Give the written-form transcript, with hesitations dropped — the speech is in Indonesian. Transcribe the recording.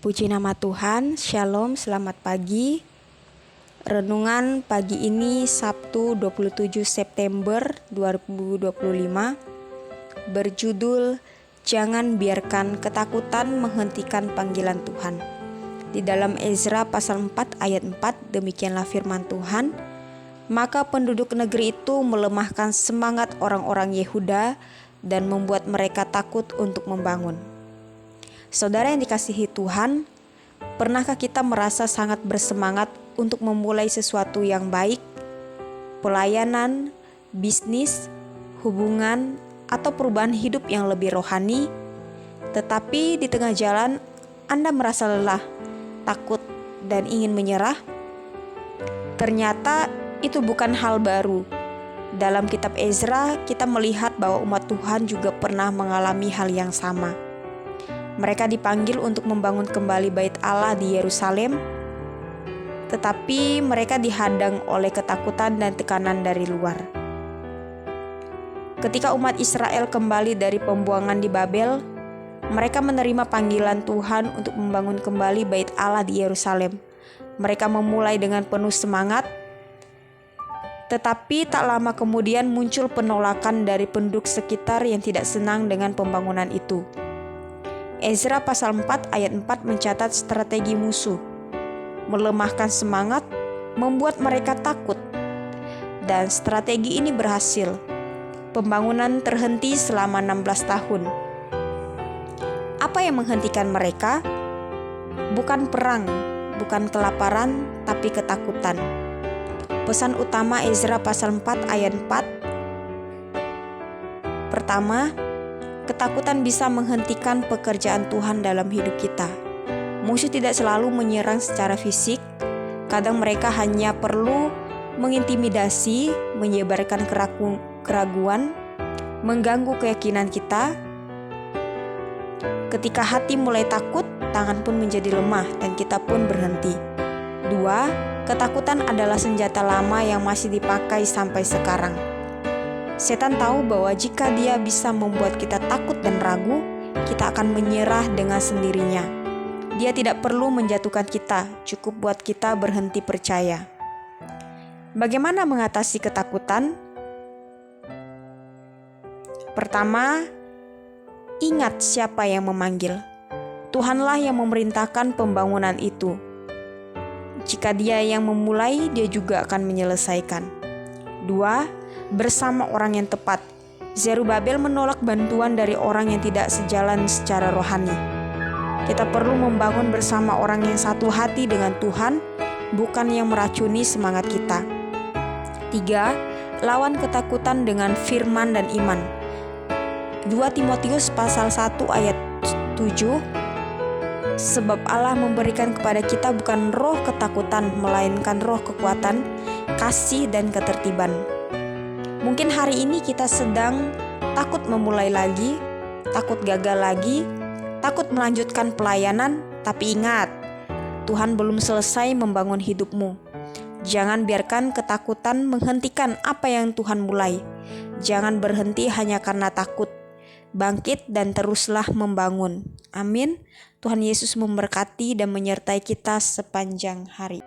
Puji nama Tuhan, Shalom, selamat pagi. Renungan pagi ini Sabtu 27 September 2025 berjudul Jangan biarkan ketakutan menghentikan panggilan Tuhan. Di dalam Ezra pasal 4 ayat 4 demikianlah firman Tuhan. Maka penduduk negeri itu melemahkan semangat orang-orang Yehuda dan membuat mereka takut untuk membangun. Saudara yang dikasihi Tuhan, pernahkah kita merasa sangat bersemangat untuk memulai sesuatu yang baik, pelayanan, bisnis, hubungan, atau perubahan hidup yang lebih rohani, tetapi di tengah jalan Anda merasa lelah, takut, dan ingin menyerah? Ternyata itu bukan hal baru. Dalam kitab Ezra, kita melihat bahwa umat Tuhan juga pernah mengalami hal yang sama. Mereka dipanggil untuk membangun kembali bait Allah di Yerusalem, tetapi mereka dihadang oleh ketakutan dan tekanan dari luar. Ketika umat Israel kembali dari pembuangan di Babel, mereka menerima panggilan Tuhan untuk membangun kembali bait Allah di Yerusalem. Mereka memulai dengan penuh semangat, tetapi tak lama kemudian muncul penolakan dari penduduk sekitar yang tidak senang dengan pembangunan itu. Ezra pasal 4 ayat 4 mencatat strategi musuh, melemahkan semangat, membuat mereka takut. Dan strategi ini berhasil. Pembangunan terhenti selama 16 tahun. Apa yang menghentikan mereka? Bukan perang, bukan kelaparan, tapi ketakutan. Pesan utama Ezra pasal 4 ayat 4. Pertama, ketakutan bisa menghentikan pekerjaan Tuhan dalam hidup kita. Musuh tidak selalu menyerang secara fisik. Kadang mereka hanya perlu mengintimidasi, menyebarkan keraguan, mengganggu keyakinan kita. Ketika hati mulai takut, tangan pun menjadi lemah dan kita pun berhenti. 2. Ketakutan adalah senjata lama yang masih dipakai sampai sekarang. Setan tahu bahwa jika dia bisa membuat kita takut dan ragu, kita akan menyerah dengan sendirinya. Dia tidak perlu menjatuhkan kita, cukup buat kita berhenti percaya. Bagaimana mengatasi ketakutan? Pertama, ingat siapa yang memanggil. Tuhanlah yang memerintahkan pembangunan itu. Jika Dia yang memulai, Dia juga akan menyelesaikan. 2. Bersama orang yang tepat. Zerubabel menolak bantuan dari orang yang tidak sejalan secara rohani. Kita perlu membangun bersama orang yang satu hati dengan Tuhan, bukan yang meracuni semangat kita. 3. Lawan ketakutan dengan firman dan iman. 2 Timotius pasal 1 ayat 7. Sebab Allah memberikan kepada kita bukan roh ketakutan, melainkan roh kekuatan, kasih, dan ketertiban. Mungkin hari ini kita sedang takut memulai lagi, takut gagal lagi, takut melanjutkan pelayanan, tapi ingat, Tuhan belum selesai membangun hidupmu. Jangan biarkan ketakutan menghentikan apa yang Tuhan mulai. Jangan berhenti hanya karena takut. Bangkit dan teruslah membangun. Amin. Tuhan Yesus memberkati dan menyertai kita sepanjang hari.